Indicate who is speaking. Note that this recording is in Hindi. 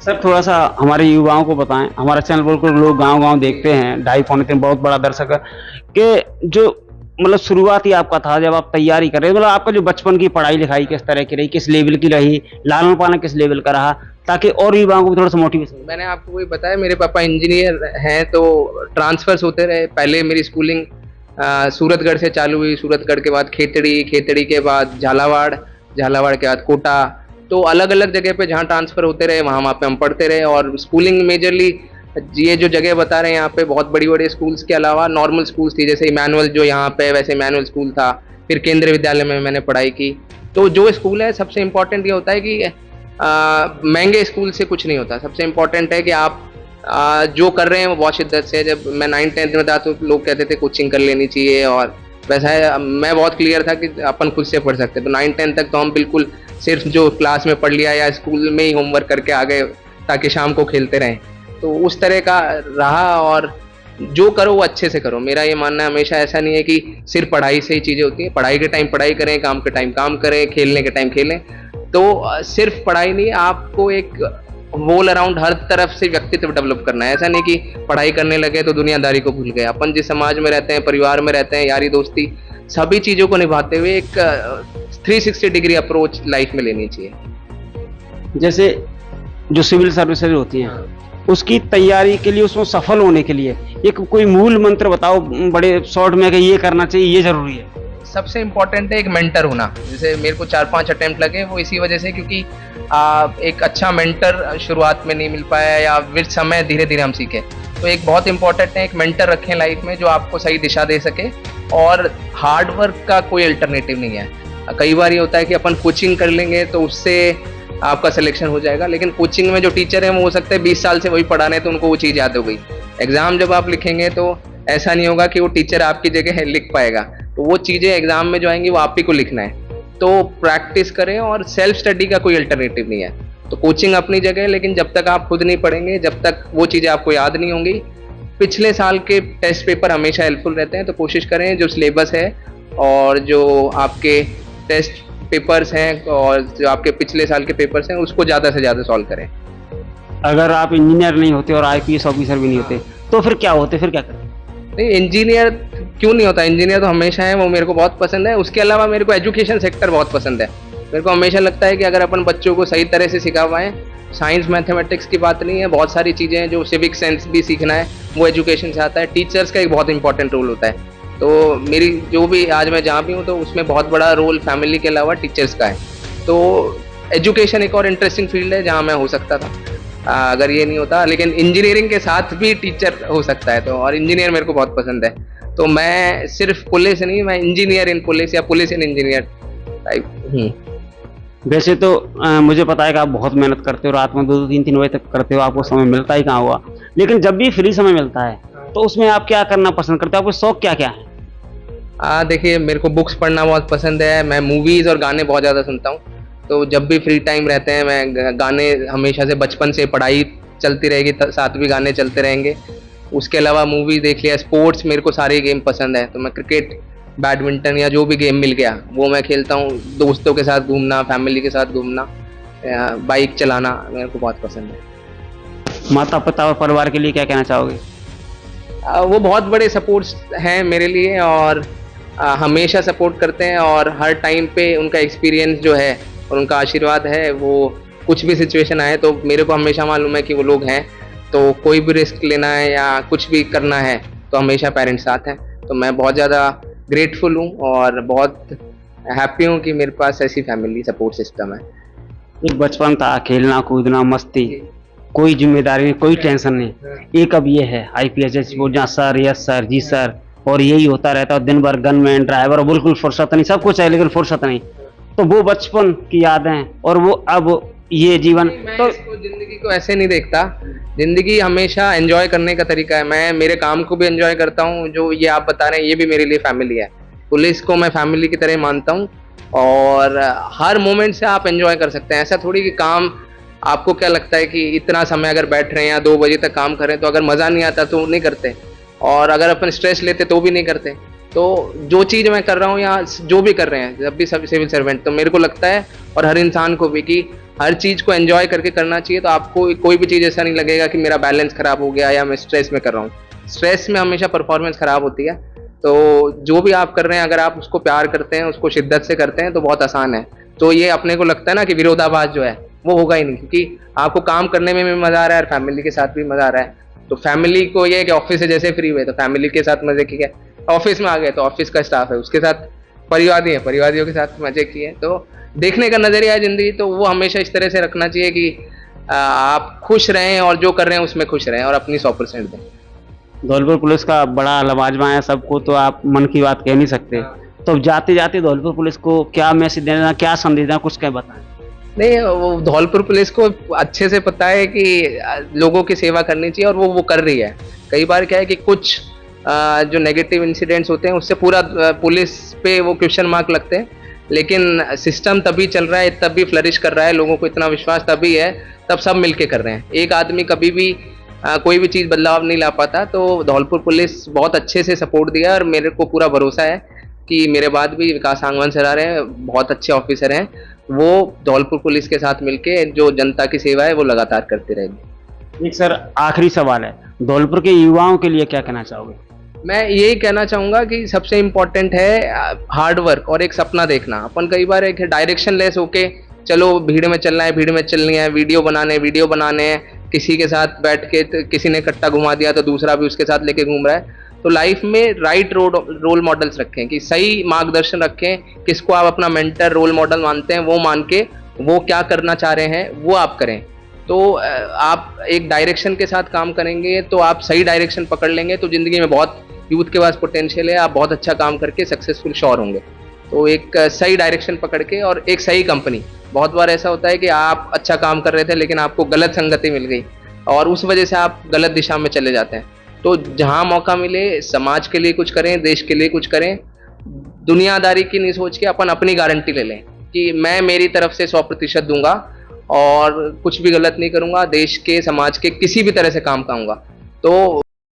Speaker 1: सर थोड़ा सा हमारे युवाओं को बताएं, हमारा चैनल बिल्कुल लोग गांव-गांव देखते हैं, ढाई पौने 3 बहुत बड़ा दर्शक है, कि जो मतलब शुरुआत ही आपका था जब आप तैयारी कर रहे थे, मतलब आपका जो बचपन की पढ़ाई-लिखाई किस तरह की रही, किस लेवल की रही, लालन-पालन किस लेवल का रहा, ताकि और युवाओं को भी थोड़ा-सा मोटिवेशन।
Speaker 2: मैंने आपको वही बताया, मेरे पापा इंजीनियर हैं, तो ट्रांसफर्स होते रहे। पहले मेरी स्कूलिंग सूरतगढ़ से चालू हुई, सूरतगढ़ के बाद खेतड़ी, खेतड़ी के बाद झालावाड़, झालावाड़ के बाद कोटा। तो अलग अलग जगह पे जहाँ ट्रांसफर होते रहे वहाँ वहाँ पे हम पढ़ते रहे। और स्कूलिंग मेजरली ये जो जगह बता रहे हैं यहाँ पे बहुत बड़ी बड़ी स्कूल्स के अलावा नॉर्मल स्कूल्स थी, जैसे इमैनुअल जो यहाँ पे वैसे इमैनुअल स्कूल था। फिर केंद्रीय विद्यालय में मैंने पढ़ाई की। तो जो स्कूल है सबसे इम्पोर्टेंट ये होता है कि महंगे स्कूल से कुछ नहीं होता। सबसे इम्पोर्टेंट है कि आप जो कर रहे हैं वो बहुत शिद्दत से। जब मैं 9th-10th में था तो लोग कहते थे कोचिंग कर लेनी चाहिए, और वैसा है मैं बहुत क्लियर था कि अपन खुद से पढ़ सकते हैं। तो 9th-10th तक तो हम बिल्कुल सिर्फ जो क्लास में पढ़ लिया या स्कूल में ही होमवर्क करके आ गए ताकि शाम को खेलते रहें, तो उस तरह का रहा। और जो करो वो अच्छे से करो, मेरा ये मानना है हमेशा। ऐसा नहीं है कि सिर्फ पढ़ाई से ही चीज़ें होती हैं। पढ़ाई के टाइम पढ़ाई करें, काम के टाइम काम करें, खेलने के टाइम खेलें। तो सिर्फ पढ़ाई नहीं, आपको एक होल अराउंड हर तरफ से व्यक्तित्व डेवलप करना है। ऐसा नहीं कि पढ़ाई करने लगे तो दुनियादारी को भूल गए। अपन जिस समाज में रहते हैं, परिवार में रहते हैं, यारी दोस्ती सभी चीज़ों को निभाते हुए एक 360 डिग्री अप्रोच लाइफ में लेनी चाहिए।
Speaker 1: जैसे जो सिविल सर्विसेज होती हैं, उसकी तैयारी के लिए, उसमें सफल होने के लिए एक कोई मूल मंत्र बताओ बड़े शॉर्ट में, कि ये करना चाहिए, ये ज़रूरी है।
Speaker 2: सबसे इम्पोर्टेंट है एक मेंटर होना। जैसे मेरे को 4-5 अटेम्प्ट लगे, वो इसी वजह से क्योंकि एक अच्छा मेंटर शुरुआत में नहीं मिल पाया, या विद समय धीरे धीरे हम सीखे। तो एक बहुत इंपॉर्टेंट है, एक मेंटर रखें लाइफ में जो आपको सही दिशा दे सके। और हार्ड वर्क का कोई अल्टरनेटिव नहीं है। कई बार ये होता है कि अपन कोचिंग कर लेंगे तो उससे आपका सिलेक्शन हो जाएगा, लेकिन कोचिंग में जो टीचर है वो हो सकता है 20 साल से वही पढ़ा रहे, तो उनको वो चीज़ याद हो गई। एग्जाम जब आप लिखेंगे तो ऐसा नहीं होगा कि वो टीचर आपकी जगह लिख पाएगा। तो वो चीज़ें एग्जाम में जो आएंगी वो आप ही को लिखना है। तो प्रैक्टिस करें, और सेल्फ स्टडी का कोई अल्टरनेटिव नहीं है। तो कोचिंग अपनी जगह है, लेकिन जब तक आप खुद नहीं पढ़ेंगे, जब तक वो चीज़ें आपको याद नहीं होंगी। पिछले साल के टेस्ट पेपर हमेशा हेल्पफुल रहते हैं, तो कोशिश करें जो सिलेबस है और जो आपके टेस्ट पेपर्स हैं और जो आपके पिछले साल के पेपर्स हैं उसको ज़्यादा से ज़्यादा सॉल्व करें।
Speaker 1: अगर आप इंजीनियर नहीं होते और आईपीएस ऑफिसर भी नहीं होते, तो फिर क्या होते, फिर क्या करते?
Speaker 2: नहीं, इंजीनियर क्यों नहीं होता, इंजीनियर तो हमेशा है, वो मेरे को बहुत पसंद है। उसके अलावा मेरे को एजुकेशन सेक्टर बहुत पसंद है। मेरे को हमेशा लगता है कि अगर अपन बच्चों को सही तरह से सिखा पाएँ, साइंस मैथमेटिक्स की बात नहीं है, बहुत सारी चीज़ें हैं जो सिविक सेंस भी सीखना है वो एजुकेशन से आता है। टीचर्स का एक बहुत इंपॉर्टेंट रोल होता है। तो मेरी जो भी आज मैं जहाँ भी हूँ तो उसमें बहुत बड़ा रोल फैमिली के अलावा टीचर्स का है। तो एजुकेशन एक और इंटरेस्टिंग फील्ड है जहाँ मैं हो सकता था अगर ये नहीं होता। लेकिन इंजीनियरिंग के साथ भी टीचर हो सकता है, तो और इंजीनियर मेरे को बहुत पसंद है। तो मैं सिर्फ पुलिस नहीं, मैं इंजीनियर इन पुलिस या पुलिस इन इंजीनियर टाइप हूँ।
Speaker 1: वैसे तो मुझे पता है कि आप बहुत मेहनत करते हो, रात में 2-2 3-3 बजे तक करते हो, आपको समय मिलता ही कहाँ हुआ। लेकिन जब भी फ्री समय मिलता है, तो उसमें आप क्या करना पसंद करते हो? आपके शौक क्या-क्या हैं?
Speaker 2: देखिए, मेरे को बुक्स पढ़ना बहुत पसंद है। मैं मूवीज़ और गाने बहुत ज़्यादा सुनता हूँ। तो जब भी फ्री टाइम रहते हैं मैं गाने हमेशा से बचपन से, पढ़ाई चलती रहेगी साथ भी गाने चलते रहेंगे। उसके अलावा मूवी देख लिया। स्पोर्ट्स मेरे को सारे गेम पसंद है, तो मैं क्रिकेट, बैडमिंटन या जो भी गेम मिल गया वो मैं खेलता हूँ। दोस्तों के साथ घूमना, फैमिली के साथ घूमना, बाइक चलाना मेरे को बहुत पसंद है।
Speaker 1: माता-पिता और परिवार के लिए क्या कहना चाहोगे?
Speaker 2: वो बहुत बड़े सपोर्ट्स हैं मेरे लिए, और हमेशा सपोर्ट करते हैं। और हर टाइम पे उनका एक्सपीरियंस जो है और उनका आशीर्वाद है, वो कुछ भी सिचुएशन आए तो मेरे को हमेशा मालूम है कि वो लोग हैं। तो कोई भी रिस्क लेना है या कुछ भी करना है तो हमेशा पेरेंट्स साथ हैं। तो मैं बहुत ज़्यादा ग्रेटफुल हूँ और बहुत हैप्पी हूँ कि मेरे पास ऐसी फैमिली सपोर्ट सिस्टम है।
Speaker 1: एक बचपन था, खेलना, कूदना, मस्ती, कोई ज़िम्मेदारी नहीं, कोई टेंशन नहीं। एक अब ये है आईपीएस जैसे बोलना, सर, यस सर, जी सर, और यही होता रहता है दिन भर। गनमैन, ड्राइवर, बिल्कुल फुर्सत नहीं, सब कुछ है लेकिन फुर्सत नहीं। तो वो बचपन की यादें और वो अब ये जीवन।
Speaker 2: मैं
Speaker 1: तो
Speaker 2: इसको ज़िंदगी को ऐसे नहीं देखता। ज़िंदगी हमेशा एन्जॉय करने का तरीका है। मैं मेरे काम को भी एन्जॉय करता हूँ, जो ये आप बता रहे हैं ये भी मेरे लिए फैमिली है। पुलिस को मैं फैमिली की तरह मानता हूँ, और हर मोमेंट से आप एन्जॉय कर सकते हैं। ऐसा थोड़ी कि काम, आपको क्या लगता है कि इतना समय अगर बैठ रहे हैं या 2 बजे तक काम कर रहे हैं तो अगर मज़ा नहीं आता तो नहीं करते, और अगर अपन स्ट्रेस लेते तो भी नहीं करते। तो जो चीज़ मैं कर रहा हूँ या जो भी कर रहे हैं, जब भी सब सिविल सर्वेंट, तो मेरे को लगता है और हर इंसान को भी कि हर चीज़ को एंजॉय करके करना चाहिए, तो आपको कोई भी चीज़ ऐसा नहीं लगेगा कि मेरा बैलेंस खराब हो गया या मैं स्ट्रेस में कर रहा हूँ। स्ट्रेस में हमेशा परफॉर्मेंस खराब होती है। तो जो भी आप कर रहे हैं, अगर आप उसको प्यार करते हैं, उसको शिद्दत से करते हैं, तो बहुत आसान है। तो ये अपने को लगता है ना कि विरोधाभास जो है वो होगा ही नहीं, क्योंकि आपको काम करने में भी मजा आ रहा है और फैमिली के साथ भी मजा आ रहा है। तो फैमिली को ये है कि ऑफिस से जैसे फ्री हुए तो फैमिली के साथ मजे किए, ऑफिस में आ गए तो ऑफिस का स्टाफ है उसके साथ परिवादी है, परिवादियों के साथ मजे किए। तो देखने का नजरिया है जिंदगी, तो वो हमेशा इस तरह से रखना चाहिए कि आप खुश रहें और जो कर रहे हैं उसमें खुश रहें और अपनी 100% दें।
Speaker 1: धौलपुर पुलिस का बड़ा लवाजमा है सबको, तो आप मन की बात कह नहीं सकते। तो जाते जाते धौलपुर पुलिस को क्या मैसेज देना, क्या संदेश देना, कुछ क्या बताएं।
Speaker 2: नहीं, वो धौलपुर पुलिस को अच्छे से पता है कि लोगों की सेवा करनी चाहिए और वो कर रही है। कई बार क्या है कि कुछ जो नेगेटिव इंसिडेंट्स होते हैं उससे पूरा पुलिस पे वो क्वेश्चन मार्क लगते हैं, लेकिन सिस्टम तभी चल रहा है, तभी फ्लरिश कर रहा है, लोगों को इतना विश्वास तभी है, तब सब मिलके कर रहे हैं। एक आदमी कभी भी कोई भी चीज़ बदलाव नहीं ला पाता। तो धौलपुर पुलिस बहुत अच्छे से सपोर्ट दिया और मेरे को पूरा भरोसा है कि मेरे बाद भी विकास सांगवान सर आ रहे हैं, बहुत अच्छे ऑफिसर हैं, वो धौलपुर पुलिस के साथ मिलके जो जनता की सेवा है वो लगातार करते रहेंगे।
Speaker 1: एक सर आखिरी सवाल है, धौलपुर के युवाओं के लिए क्या कहना चाहोगे।
Speaker 2: मैं यही कहना चाहूँगा कि सबसे इम्पोर्टेंट है हार्ड वर्क और एक सपना देखना। अपन कई बार एक डायरेक्शन लेस होके चलो भीड़ में चलना है, भीड़ में चलनी है, वीडियो बनाने हैं, किसी के साथ बैठ के तो किसी ने कट्टा घुमा दिया तो दूसरा भी उसके साथ लेके घूम रहा है। तो लाइफ में राइट रोल मॉडल्स रखें, कि सही मार्गदर्शन रखें, किसको आप अपना मेंटर रोल मॉडल मानते हैं वो मान के वो क्या करना चाह रहे हैं वो आप करें। तो आप एक डायरेक्शन के साथ काम करेंगे तो आप सही डायरेक्शन पकड़ लेंगे, तो ज़िंदगी में बहुत यूथ के पास पोटेंशियल है, आप बहुत अच्छा काम करके सक्सेसफुल श्योर होंगे। तो एक सही डायरेक्शन पकड़ के और एक सही कंपनी। बहुत बार ऐसा होता है कि आप अच्छा काम कर रहे थे लेकिन आपको गलत संगति मिल गई और उस वजह से आप गलत दिशा में चले जाते हैं। तो जहाँ मौका मिले समाज के लिए कुछ करें, देश के लिए कुछ करें, दुनियादारी की नहीं सोच के अपन अपनी गारंटी ले लें कि मैं मेरी तरफ से 100% दूंगा और कुछ भी गलत नहीं करूंगा, देश के समाज के किसी भी तरह से काम करूंगा। तो